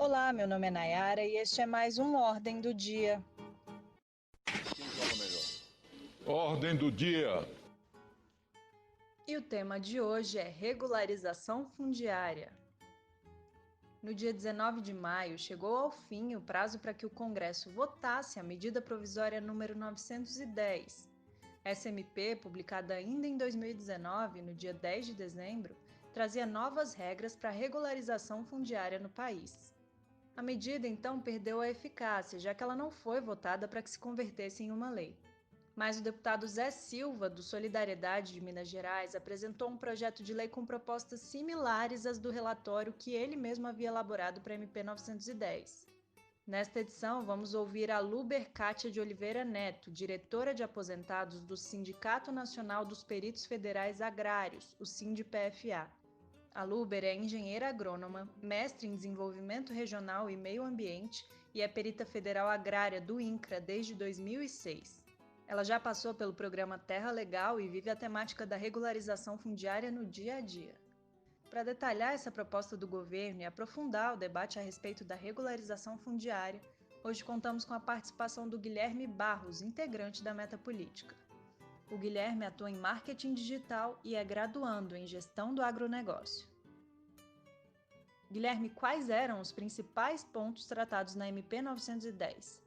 Olá, meu nome é Nayara e este é mais um Ordem do Dia. Quem joga melhor? Ordem do dia. E o tema de hoje é regularização fundiária. No dia 19 de maio, chegou ao fim o prazo para que o Congresso votasse a medida provisória número 910. Essa MP, publicada ainda em 2019, no dia 10 de dezembro, trazia novas regras para a regularização fundiária no país. A medida, então, perdeu a eficácia, já que ela não foi votada para que se convertesse em uma lei. Mas o deputado Zé Silva, do Solidariedade de Minas Gerais, apresentou um projeto de lei com propostas similares às do relatório que ele mesmo havia elaborado para a MP 910. Nesta edição, vamos ouvir a Luber Kátia de Oliveira Neto, diretora de aposentados do Sindicato Nacional dos Peritos Federais Agrários, o SINDPFA. A Luber é engenheira agrônoma, mestre em desenvolvimento regional e meio ambiente e é perita federal agrária do INCRA desde 2006. Ela já passou pelo programa Terra Legal e vive a temática da regularização fundiária no dia a dia. Para detalhar essa proposta do governo e aprofundar o debate a respeito da regularização fundiária, hoje contamos com a participação do Guilherme Barros, integrante da Meta Política. O Guilherme atua em marketing digital e é graduando em gestão do agronegócio. Guilherme, quais eram os principais pontos tratados na MP 910?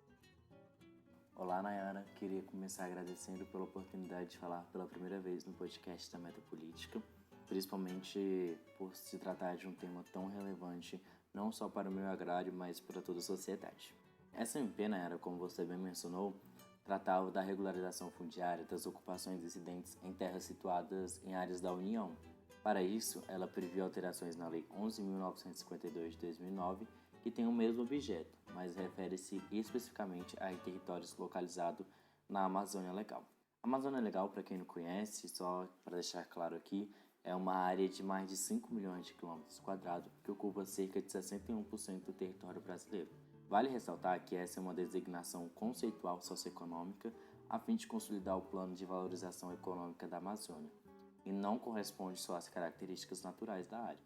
Olá, Nayara. Queria começar agradecendo pela oportunidade de falar pela primeira vez no podcast da Meta Política, principalmente por se tratar de um tema tão relevante não só para o meio agrário, mas para toda a sociedade. Essa MP, Nayara, como você bem mencionou, tratava da regularização fundiária das ocupações incidentes em terras situadas em áreas da União. Para isso, ela previa alterações na Lei 11.952 de 2009, que tem o mesmo objeto, mas refere-se especificamente a territórios localizados na Amazônia Legal. A Amazônia Legal, para quem não conhece, só para deixar claro aqui, é uma área de mais de 5 milhões de quilômetros quadrados que ocupa cerca de 61% do território brasileiro. Vale ressaltar que essa é uma designação conceitual socioeconômica a fim de consolidar o plano de valorização econômica da Amazônia, e não corresponde só às características naturais da área.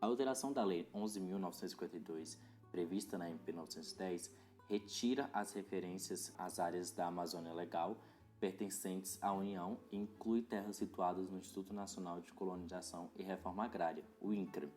A alteração da Lei 11.952, prevista na MP 910, retira as referências às áreas da Amazônia Legal pertencentes à União e inclui terras situadas no Instituto Nacional de Colonização e Reforma Agrária, o INCRA.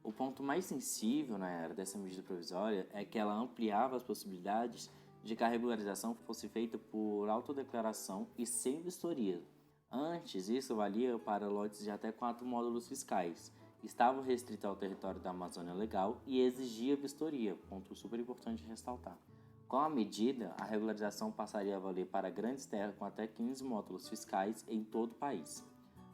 O ponto mais sensível na era dessa medida provisória é que ela ampliava as possibilidades de que a regularização fosse feita por autodeclaração e sem vistoria. Antes, isso valia para lotes de até 4 módulos fiscais. Estava restrito ao território da Amazônia Legal e exigia vistoria, ponto super importante de ressaltar. Com a medida, a regularização passaria a valer para grandes terras com até 15 módulos fiscais em todo o país.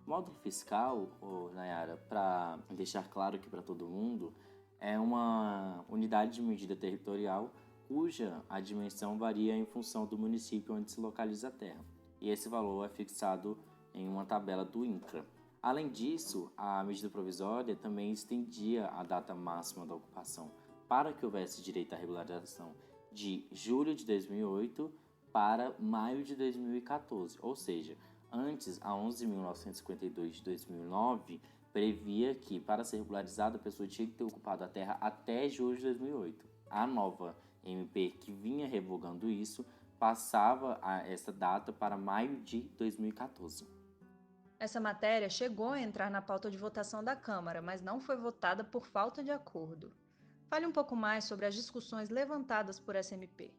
Módulo fiscal, Nayara, para deixar claro aqui para todo mundo, é uma unidade de medida territorial cuja a dimensão varia em função do município onde se localiza a terra, e esse valor é fixado em uma tabela do INCRA. Além disso, a medida provisória também estendia a data máxima da ocupação para que houvesse direito à regularização de julho de 2008 para maio de 2014, ou seja, antes, a 11.952 de 2009 previa que, para ser regularizada, a pessoa tinha que ter ocupado a terra até julho de 2008. A nova MP, que vinha revogando isso, passava essa data para maio de 2014. Essa matéria chegou a entrar na pauta de votação da Câmara, mas não foi votada por falta de acordo. Fale um pouco mais sobre as discussões levantadas por essa MP.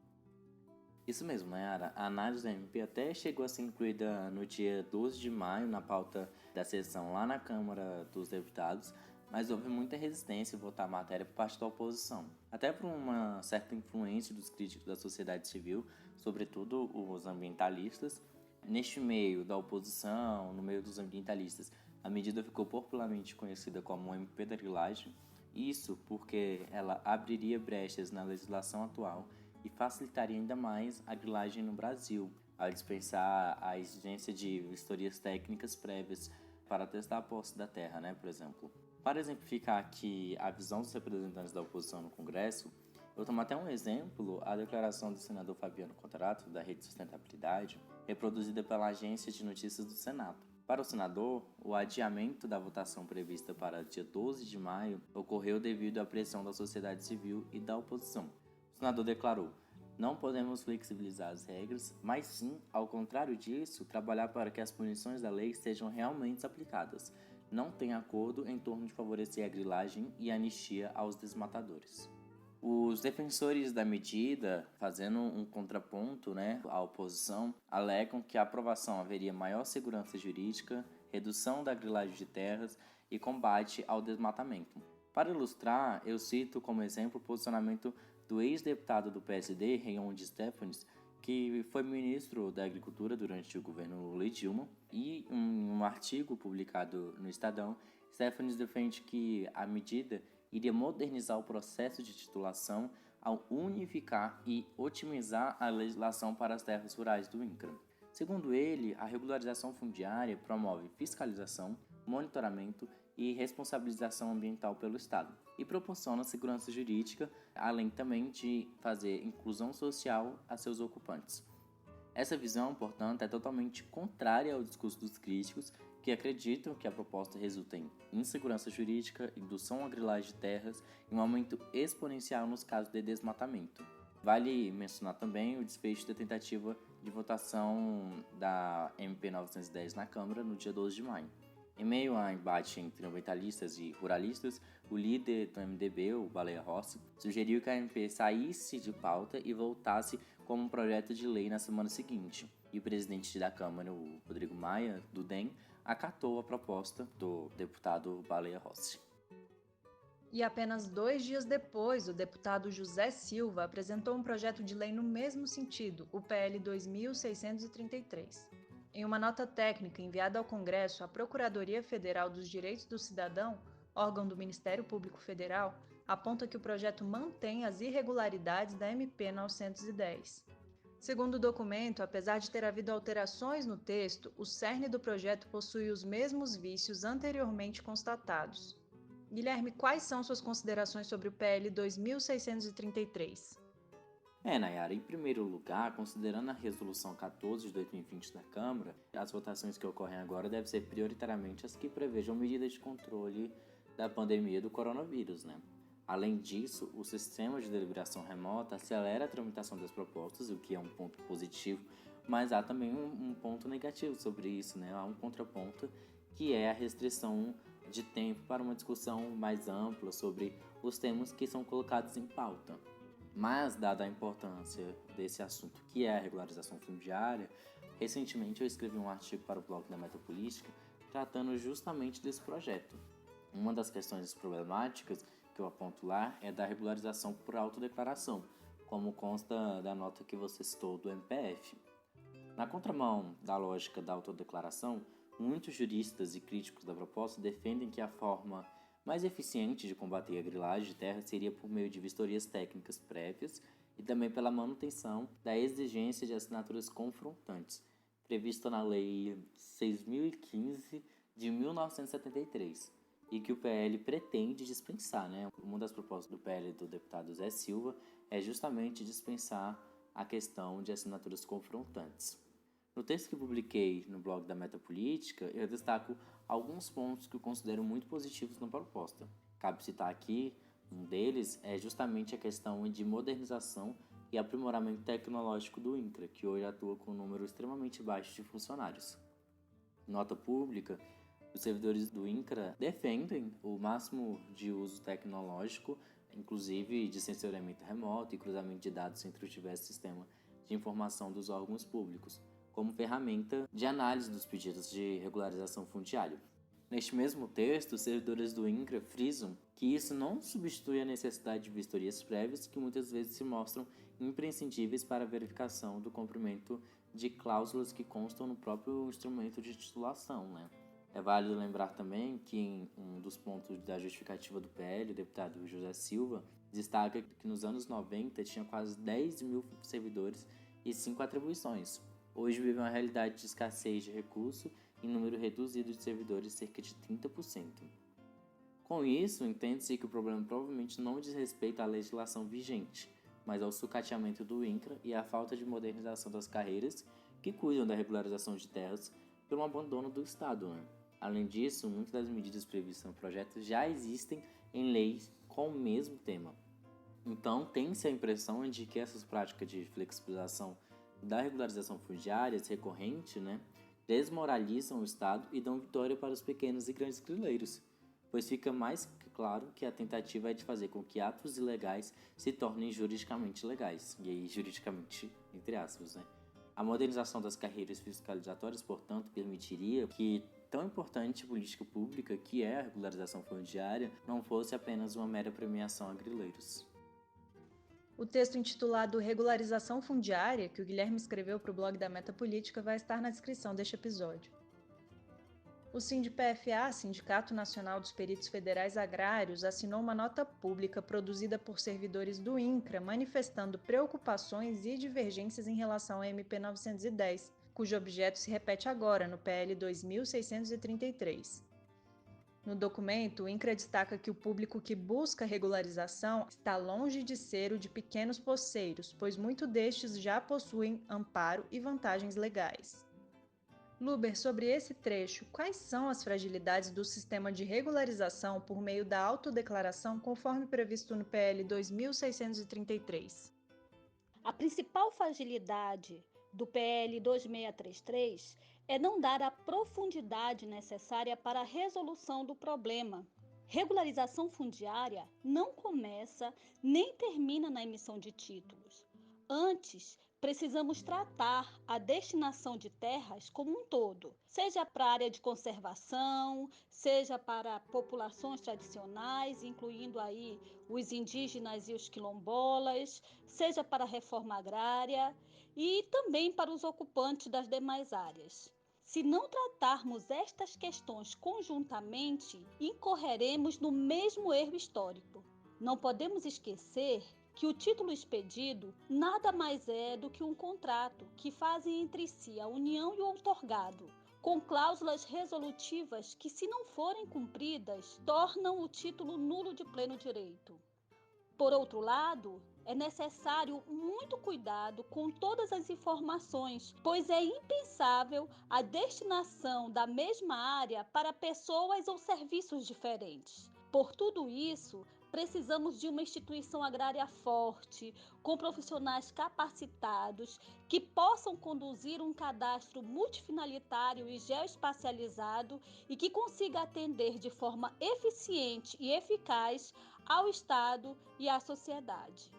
Isso mesmo, Nayara. A análise da MP até chegou a ser incluída no dia 12 de maio na pauta da sessão lá na Câmara dos Deputados, mas houve muita resistência em votar a matéria por parte da oposição. Até por uma certa influência dos críticos da sociedade civil, sobretudo os ambientalistas. Neste meio da oposição, no meio dos ambientalistas, a medida ficou popularmente conhecida como MP da grilagem, isso porque ela abriria brechas na legislação atual e facilitaria ainda mais a grilagem no Brasil, ao dispensar a exigência de vistorias técnicas prévias para testar a posse da terra, por exemplo. Para exemplificar aqui a visão dos representantes da oposição no Congresso, eu tomo até um exemplo, a declaração do senador Fabiano Contarato, da Rede Sustentabilidade, reproduzida pela Agência de Notícias do Senado. Para o senador, o adiamento da votação prevista para dia 12 de maio ocorreu devido à pressão da sociedade civil e da oposição. O senador declarou: "Não podemos flexibilizar as regras, mas sim, ao contrário disso, trabalhar para que as punições da lei sejam realmente aplicadas. Não tem acordo em torno de favorecer a grilagem e a anistia aos desmatadores." Os defensores da medida, fazendo um contraponto, à oposição, alegam que a aprovação haveria maior segurança jurídica, redução da grilagem de terras e combate ao desmatamento. Para ilustrar, eu cito como exemplo o posicionamento do ex-deputado do PSD, Raymond Stefanes, que foi ministro da Agricultura durante o governo Lula e Dilma, e em um artigo publicado no Estadão, Stefanes defende que a medida iria modernizar o processo de titulação ao unificar e otimizar a legislação para as terras rurais do INCRA. Segundo ele, a regularização fundiária promove fiscalização, monitoramento e responsabilização ambiental pelo Estado e proporciona segurança jurídica, além também de fazer inclusão social a seus ocupantes. Essa visão, portanto, é totalmente contrária ao discurso dos críticos que acreditam que a proposta resulta em insegurança jurídica, indução à grilagem de terras e um aumento exponencial nos casos de desmatamento. Vale mencionar também o desfecho da tentativa de votação da MP 910 na Câmara no dia 12 de maio. Em meio a embate entre ambientalistas e ruralistas, o líder do MDB, o Baleia Rossi, sugeriu que a MP saísse de pauta e voltasse como um projeto de lei na semana seguinte. E o presidente da Câmara, o Rodrigo Maia, do DEM, acatou a proposta do deputado Baleia Rossi. E apenas 2 dias depois, o deputado José Silva apresentou um projeto de lei no mesmo sentido, o PL 2633. Em uma nota técnica enviada ao Congresso, a Procuradoria Federal dos Direitos do Cidadão, órgão do Ministério Público Federal, aponta que o projeto mantém as irregularidades da MP 910. Segundo o documento, apesar de ter havido alterações no texto, o cerne do projeto possui os mesmos vícios anteriormente constatados. Guilherme, quais são suas considerações sobre o PL 2633? Nayara, em primeiro lugar, considerando a Resolução 14 de 2020 da Câmara, as votações que ocorrem agora devem ser prioritariamente as que prevejam medidas de controle da pandemia do coronavírus, Além disso, o sistema de deliberação remota acelera a tramitação das propostas, o que é um ponto positivo, mas há também um ponto negativo sobre isso, Há um contraponto que é a restrição de tempo para uma discussão mais ampla sobre os temas que são colocados em pauta. Mas, dada a importância desse assunto, que é a regularização fundiária, recentemente eu escrevi um artigo para o blog da Metapolítica tratando justamente desse projeto. Uma das questões problemáticas que eu aponto lá é da regularização por autodeclaração, como consta da nota que você citou do MPF. Na contramão da lógica da autodeclaração, muitos juristas e críticos da proposta defendem que a forma mais eficiente de combater a grilagem de terra seria por meio de vistorias técnicas prévias e também pela manutenção da exigência de assinaturas confrontantes, prevista na Lei 6.015 de 1973, e que o PL pretende dispensar. Uma das propostas do PL do deputado Zé Silva é justamente dispensar a questão de assinaturas confrontantes. No texto que publiquei no blog da Metapolítica, eu destaco alguns pontos que eu considero muito positivos na proposta. Cabe citar aqui, um deles é justamente a questão de modernização e aprimoramento tecnológico do INCRA, que hoje atua com um número extremamente baixo de funcionários. Nota pública, os servidores do INCRA defendem o máximo de uso tecnológico, inclusive de sensoriamento remoto e cruzamento de dados entre o diversos sistemas de informação dos órgãos públicos, como ferramenta de análise dos pedidos de regularização fundiária. Neste mesmo texto, os servidores do INCRA frisam que isso não substitui a necessidade de vistorias prévias que muitas vezes se mostram imprescindíveis para a verificação do cumprimento de cláusulas que constam no próprio instrumento de titulação. É válido lembrar também que em um dos pontos da justificativa do PL, o deputado José Silva destaca que nos anos 90 tinha quase 10 mil servidores e 5 atribuições. Hoje vive uma realidade de escassez de recurso e número reduzido de servidores, cerca de 30%. Com isso, entende-se que o problema provavelmente não diz respeito à legislação vigente, mas ao sucateamento do INCRA e à falta de modernização das carreiras que cuidam da regularização de terras pelo abandono do Estado, né? Além disso, muitas das medidas previstas no projeto já existem em leis com o mesmo tema. Então, tem-se a impressão de que essas práticas de flexibilização da regularização fundiária recorrente, né, desmoralizam o Estado e dão vitória para os pequenos e grandes grileiros, pois fica mais claro que a tentativa é de fazer com que atos ilegais se tornem juridicamente legais, e aí juridicamente entre aspas, né? A modernização das carreiras fiscalizatórias, portanto, permitiria que tão importante política pública que é a regularização fundiária não fosse apenas uma mera premiação a grileiros. O texto intitulado Regularização Fundiária, que o Guilherme escreveu para o blog da Meta Política, vai estar na descrição deste episódio. O SINDPFA, Sindicato Nacional dos Peritos Federais Agrários, assinou uma nota pública produzida por servidores do INCRA manifestando preocupações e divergências em relação à MP 910, cujo objeto se repete agora no PL 2633. No documento, o INCRA destaca que o público que busca regularização está longe de ser o de pequenos poceiros, pois muitos destes já possuem amparo e vantagens legais. Luber, sobre esse trecho, quais são as fragilidades do sistema de regularização por meio da autodeclaração conforme previsto no PL 2633? A principal fragilidade do PL 2633 é não dar a profundidade necessária para a resolução do problema. Regularização fundiária não começa nem termina na emissão de títulos. Antes, precisamos tratar a destinação de terras como um todo, seja para a área de conservação, seja para populações tradicionais, incluindo aí os indígenas e os quilombolas, seja para a reforma agrária e também para os ocupantes das demais áreas. Se não tratarmos estas questões conjuntamente, incorreremos no mesmo erro histórico. Não podemos esquecer que o título expedido nada mais é do que um contrato que fazem entre si a união e o outorgado, com cláusulas resolutivas que, se não forem cumpridas, tornam o título nulo de pleno direito. Por outro lado, é necessário muito cuidado com todas as informações, pois é impensável a destinação da mesma área para pessoas ou serviços diferentes. Por tudo isso, precisamos de uma instituição agrária forte, com profissionais capacitados, que possam conduzir um cadastro multifinalitário e geoespacializado e que consiga atender de forma eficiente e eficaz ao Estado e à sociedade.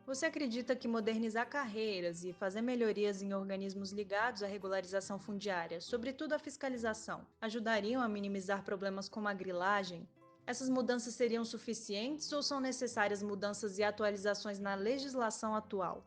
Você acredita que modernizar carreiras e fazer melhorias em organismos ligados à regularização fundiária, sobretudo a fiscalização, ajudariam a minimizar problemas como a grilagem? Essas mudanças seriam suficientes ou são necessárias mudanças e atualizações na legislação atual?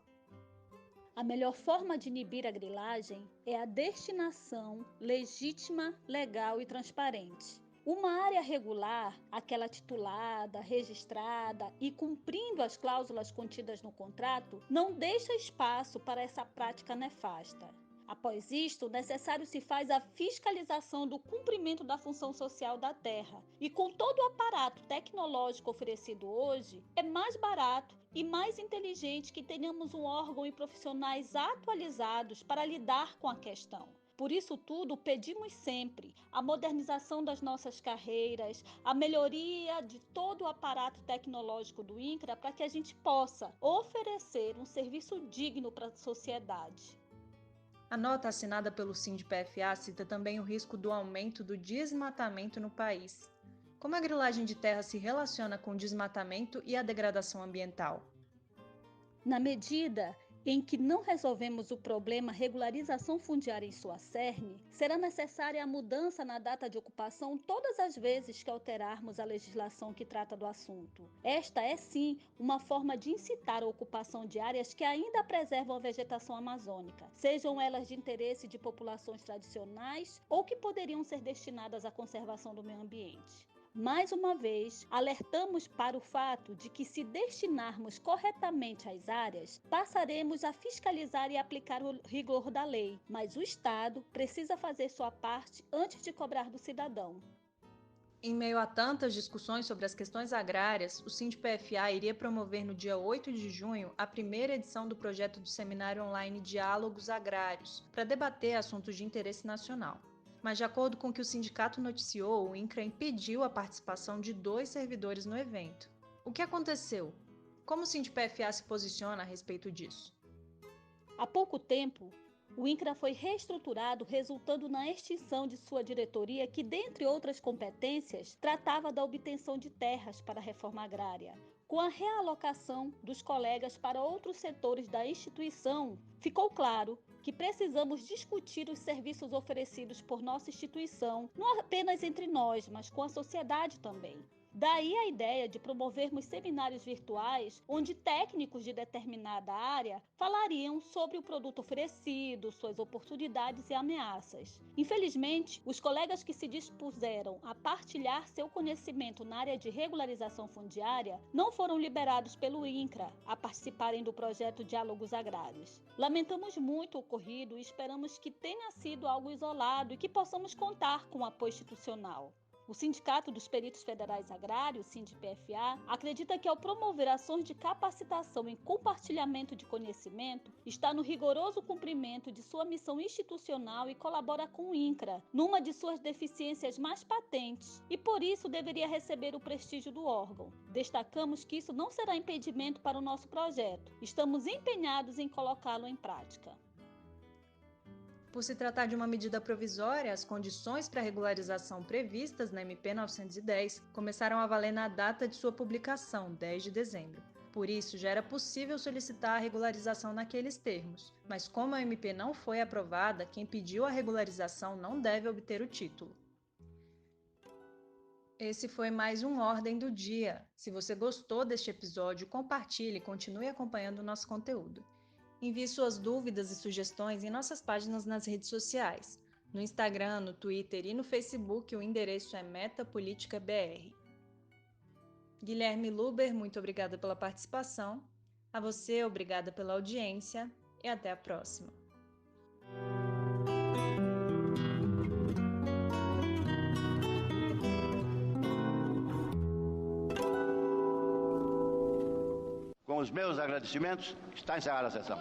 A melhor forma de inibir a grilagem é a destinação legítima, legal e transparente. Uma área regular, aquela titulada, registrada e cumprindo as cláusulas contidas no contrato, não deixa espaço para essa prática nefasta. Após isto, necessário se faz a fiscalização do cumprimento da função social da terra. E com todo o aparato tecnológico oferecido hoje, é mais barato e mais inteligente que tenhamos um órgão e profissionais atualizados para lidar com a questão. Por isso tudo, pedimos sempre a modernização das nossas carreiras, a melhoria de todo o aparato tecnológico do INCRA para que a gente possa oferecer um serviço digno para a sociedade. A nota assinada pelo SINDPFA cita também o risco do aumento do desmatamento no país. Como a grilagem de terra se relaciona com o desmatamento e a degradação ambiental? Na medida em que não resolvemos o problema regularização fundiária em sua cerne, será necessária a mudança na data de ocupação todas as vezes que alterarmos a legislação que trata do assunto. Esta é, sim, uma forma de incitar a ocupação de áreas que ainda preservam a vegetação amazônica, sejam elas de interesse de populações tradicionais ou que poderiam ser destinadas à conservação do meio ambiente. Mais uma vez, alertamos para o fato de que, se destinarmos corretamente as áreas, passaremos a fiscalizar e aplicar o rigor da lei, mas o Estado precisa fazer sua parte antes de cobrar do cidadão. Em meio a tantas discussões sobre as questões agrárias, o SINDPFA iria promover no dia 8 de junho a primeira edição do projeto do seminário online Diálogos Agrários, para debater assuntos de interesse nacional. Mas, de acordo com o que o sindicato noticiou, o INCRA impediu a participação de 2 servidores no evento. O que aconteceu? Como o SINDPFA se posiciona a respeito disso? Há pouco tempo, o INCRA foi reestruturado, resultando na extinção de sua diretoria, que, dentre outras competências, tratava da obtenção de terras para a reforma agrária. Com a realocação dos colegas para outros setores da instituição, ficou claro que precisamos discutir os serviços oferecidos por nossa instituição, não apenas entre nós, mas com a sociedade também. Daí a ideia de promovermos seminários virtuais onde técnicos de determinada área falariam sobre o produto oferecido, suas oportunidades e ameaças. Infelizmente, os colegas que se dispuseram a partilhar seu conhecimento na área de regularização fundiária não foram liberados pelo INCRA a participarem do projeto Diálogos Agrários. Lamentamos muito o ocorrido e esperamos que tenha sido algo isolado e que possamos contar com o apoio institucional. O Sindicato dos Peritos Federais Agrários, SINDPFA, acredita que ao promover ações de capacitação e compartilhamento de conhecimento, está no rigoroso cumprimento de sua missão institucional e colabora com o INCRA, numa de suas deficiências mais patentes, e por isso deveria receber o prestígio do órgão. Destacamos que isso não será impedimento para o nosso projeto. Estamos empenhados em colocá-lo em prática. Por se tratar de uma medida provisória, as condições para regularização previstas na MP 910 começaram a valer na data de sua publicação, 10 de dezembro. Por isso, já era possível solicitar a regularização naqueles termos, mas como a MP não foi aprovada, quem pediu a regularização não deve obter o título. Esse foi mais um Ordem do Dia. Se você gostou deste episódio, compartilhe e continue acompanhando o nosso conteúdo. Envie suas dúvidas e sugestões em nossas páginas nas redes sociais. No Instagram, no Twitter e no Facebook, o endereço é MetaPolíticaBR. Guilherme Luber, muito obrigada pela participação. A você, obrigada pela audiência e até a próxima. Com os meus agradecimentos, está encerrada a sessão.